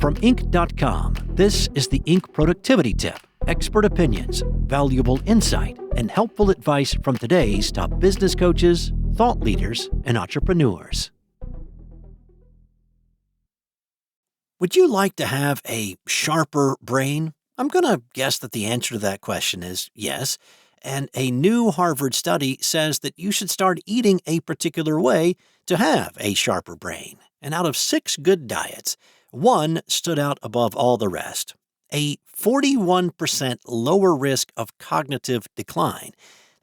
From Inc.com, this is the Inc. Productivity Tip. Expert opinions, valuable insight, and helpful advice from today's top business coaches, thought leaders, and entrepreneurs. Would you like to have a sharper brain? I'm going to guess that the answer to that question is yes. And a new Harvard study says that you should start eating a particular way to have a sharper brain. And out of 6 good diets, one stood out above all the rest. A 41% lower risk of cognitive decline.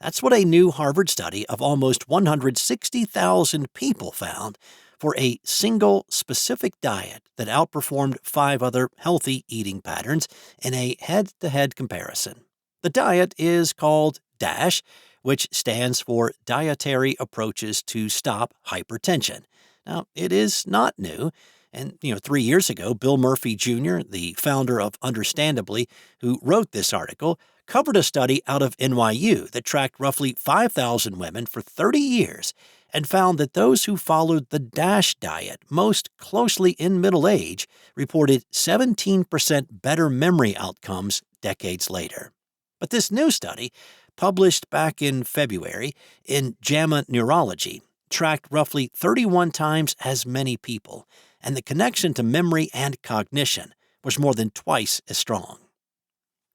That's what a new Harvard study of almost 160,000 people found for a single specific diet that outperformed 5 other healthy eating patterns in a head-to-head comparison. The diet is called DASH, which stands for Dietary Approaches to Stop Hypertension. Now, it is not new. And, 3 years ago, Bill Murphy Jr., the founder of Understandably, who wrote this article, covered a study out of NYU that tracked roughly 5,000 women for 30 years and found that those who followed the DASH diet most closely in middle age reported 17% better memory outcomes decades later. But this new study, published back in February in JAMA Neurology, tracked roughly 31 times as many people, and the connection to memory and cognition was more than twice as strong.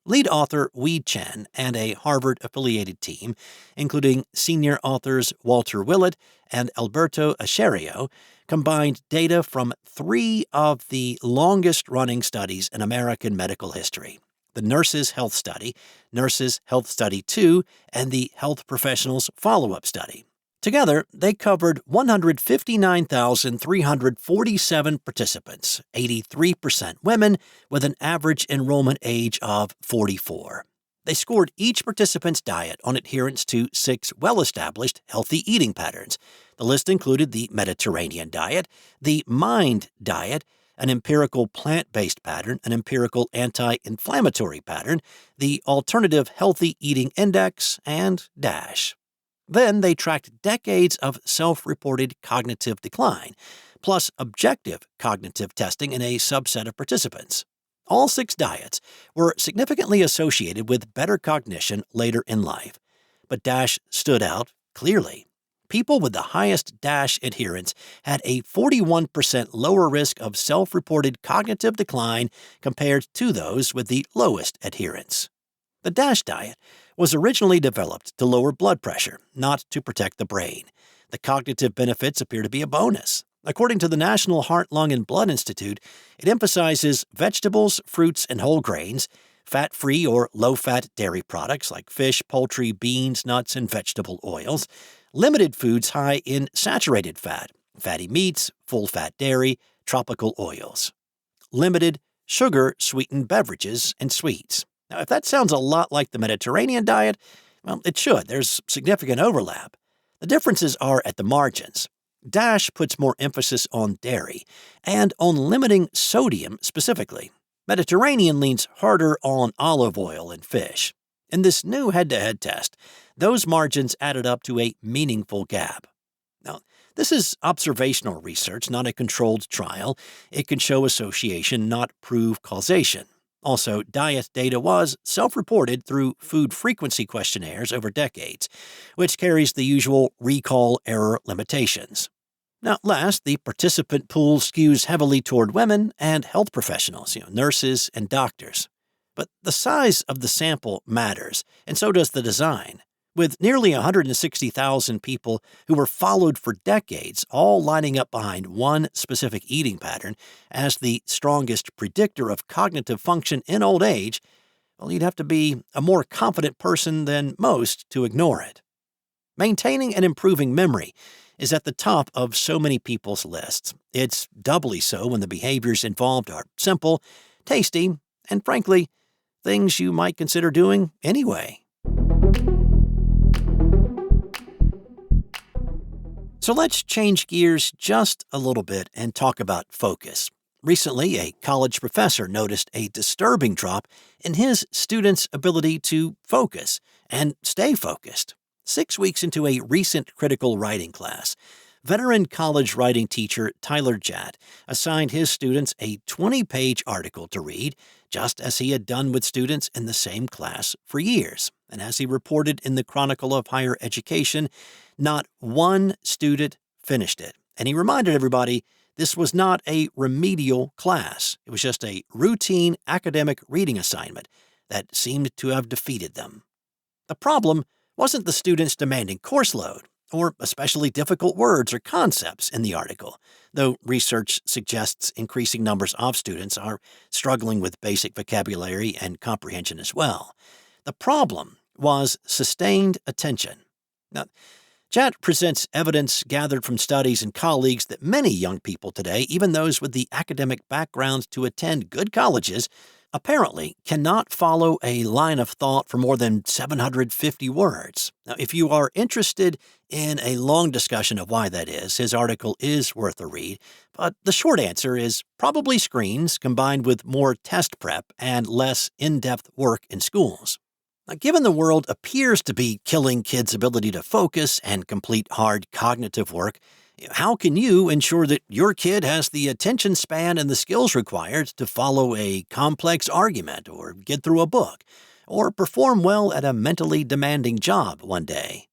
Lead author Wei Chen and a Harvard-affiliated team, including senior authors Walter Willett and Alberto Ascherio, combined data from 3 of the longest-running studies in American medical history: the Nurses' Health Study, Nurses' Health Study 2, and the Health Professionals Follow-Up Study. Together, they covered 159,347 participants, 83% women, with an average enrollment age of 44. They scored each participant's diet on adherence to 6 well-established healthy eating patterns. The list included the Mediterranean diet, the MIND diet, an empirical plant-based pattern, an empirical anti-inflammatory pattern, the Alternative Healthy Eating Index, and DASH. Then they tracked decades of self-reported cognitive decline, plus objective cognitive testing in a subset of participants. All 6 diets were significantly associated with better cognition later in life, but DASH stood out clearly. People with the highest DASH adherence had a 41% lower risk of self-reported cognitive decline compared to those with the lowest adherence. The DASH diet was originally developed to lower blood pressure, not to protect the brain. The cognitive benefits appear to be a bonus. According to the National Heart, Lung, and Blood Institute, it emphasizes vegetables, fruits, and whole grains, fat-free or low-fat dairy products like fish, poultry, beans, nuts, and vegetable oils, limited foods high in saturated fat, fatty meats, full-fat dairy, tropical oils, limited sugar-sweetened beverages and sweets. Now, if that sounds a lot like the Mediterranean diet, well, it should. There's significant overlap. The differences are at the margins. DASH puts more emphasis on dairy and on limiting sodium specifically. Mediterranean leans harder on olive oil and fish. In this new head-to-head test, those margins added up to a meaningful gap. Now, this is observational research, not a controlled trial. It can show association, not prove causation. Also, diet data was self-reported through food frequency questionnaires over decades, which carries the usual recall error limitations. Now, last, the participant pool skews heavily toward women and health professionals, nurses and doctors. But the size of the sample matters, and so does the design. With nearly 160,000 people who were followed for decades, all lining up behind one specific eating pattern as the strongest predictor of cognitive function in old age, well, you'd have to be a more confident person than most to ignore it. Maintaining and improving memory is at the top of so many people's lists. It's doubly so when the behaviors involved are simple, tasty, and frankly, things you might consider doing anyway. So let's change gears just a little bit and talk about focus. Recently, a college professor noticed a disturbing drop in his students' ability to focus and stay focused. 6 weeks into a recent critical writing class, Veteran college writing teacher Tyler Jatt assigned his students a 20-page article to read, just as he had done with students in the same class for years. And as he reported in the Chronicle of Higher Education, not one student finished it. And he reminded everybody this was not a remedial class. It was just a routine academic reading assignment that seemed to have defeated them. The problem wasn't the students demanding course load or especially difficult words or concepts in the article, though research suggests increasing numbers of students are struggling with basic vocabulary and comprehension as well. The problem was sustained attention. Now, Jatt presents evidence gathered from studies and colleagues that many young people today, even those with the academic background to attend good colleges, apparently cannot follow a line of thought for more than 750 words. Now, if you are interested in a long discussion of why that is, his article is worth a read, but the short answer is probably screens combined with more test prep and less in-depth work in schools. Now, given the world appears to be killing kids' ability to focus and complete hard cognitive work, how can you ensure that your kid has the attention span and the skills required to follow a complex argument or get through a book or perform well at a mentally demanding job one day?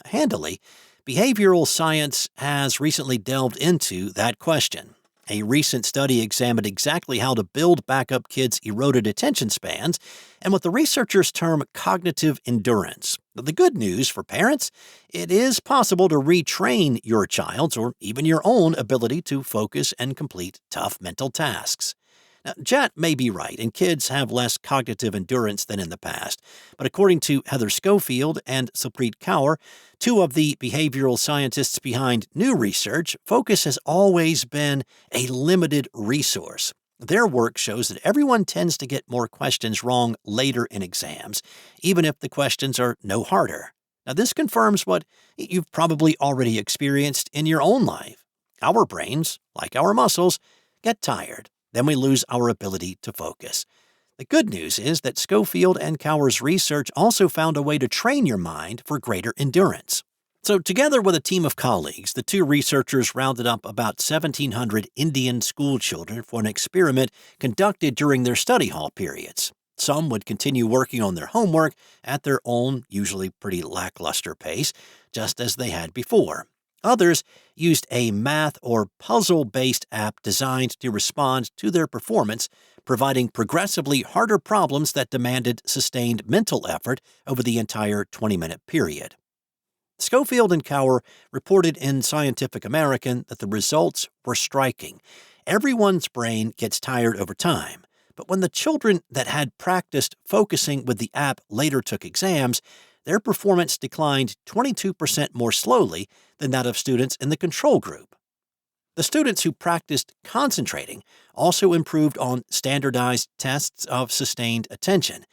Handily, behavioral science has recently delved into that question. A recent study examined exactly how to build back up kids' eroded attention spans and what the researchers term cognitive endurance. The good news for parents, it is possible to retrain your child's or even your own ability to focus and complete tough mental tasks. Now, Jatt may be right, and kids have less cognitive endurance than in the past. But according to Heather Schofield and Supreet Kaur, two of the behavioral scientists behind new research, focus has always been a limited resource. Their work shows that everyone tends to get more questions wrong later in exams, even if the questions are no harder. Now, this confirms what you've probably already experienced in your own life. Our brains, like our muscles, get tired. Then we lose our ability to focus. The good news is that Schofield and Kaur's research also found a way to train your mind for greater endurance. So together with a team of colleagues, the two researchers rounded up about 1,700 Indian school children for an experiment conducted during their study hall periods. Some would continue working on their homework at their own, usually pretty lackluster pace, just as they had before. Others used a math or puzzle-based app designed to respond to their performance, providing progressively harder problems that demanded sustained mental effort over the entire 20-minute period. Schofield and Kaur reported in Scientific American that the results were striking. Everyone's brain gets tired over time, but when the children that had practiced focusing with the app later took exams, their performance declined 22% more slowly than that of students in the control group. The students who practiced concentrating also improved on standardized tests of sustained attention.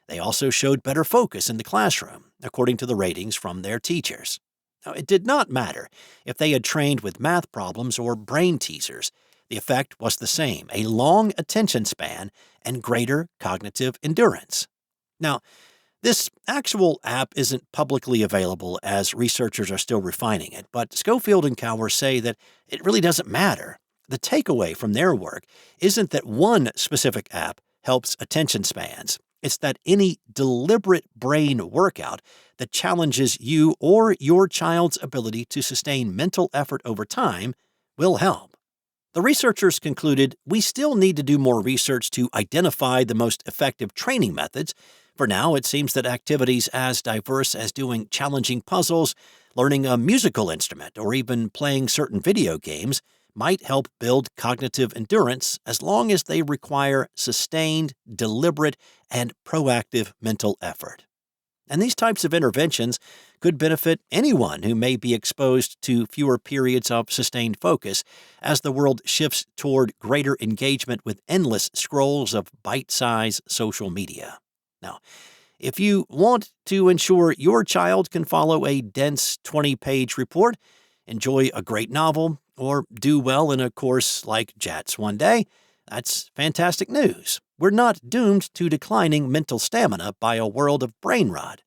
They also showed better focus in the classroom, according to the ratings from their teachers. Now, it did not matter if they had trained with math problems or brain teasers. The effect was the same, a long attention span and greater cognitive endurance. Now, this actual app isn't publicly available as researchers are still refining it, but Schofield and Kaur say that it really doesn't matter. The takeaway from their work isn't that one specific app helps attention spans. It's that any deliberate brain workout that challenges you or your child's ability to sustain mental effort over time will help. The researchers concluded we still need to do more research to identify the most effective training methods. For now, it seems that activities as diverse as doing challenging puzzles, learning a musical instrument, or even playing certain video games might help build cognitive endurance as long as they require sustained, deliberate, and proactive mental effort. And these types of interventions could benefit anyone who may be exposed to fewer periods of sustained focus as the world shifts toward greater engagement with endless scrolls of bite-sized social media. Now, if you want to ensure your child can follow a dense 20-page report, enjoy a great novel, or do well in a course like Jatt's one day, that's fantastic news. We're not doomed to declining mental stamina by a world of brain rot.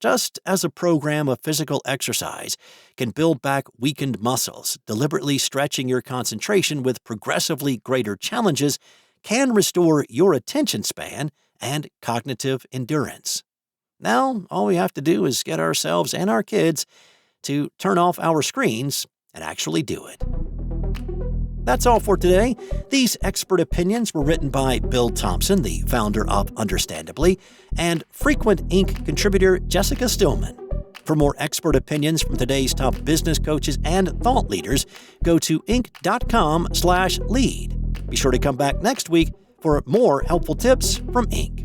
Just as a program of physical exercise can build back weakened muscles, deliberately stretching your concentration with progressively greater challenges can restore your attention span and cognitive endurance. Now, all we have to do is get ourselves and our kids to turn off our screens and actually do it. That's all for today. These expert opinions were written by Bill Thompson, the founder of Understandably, and frequent Inc. contributor Jessica Stillman. For more expert opinions from today's top business coaches and thought leaders, go to Inc.com/lead. Be sure to come back next week for more helpful tips from Inc.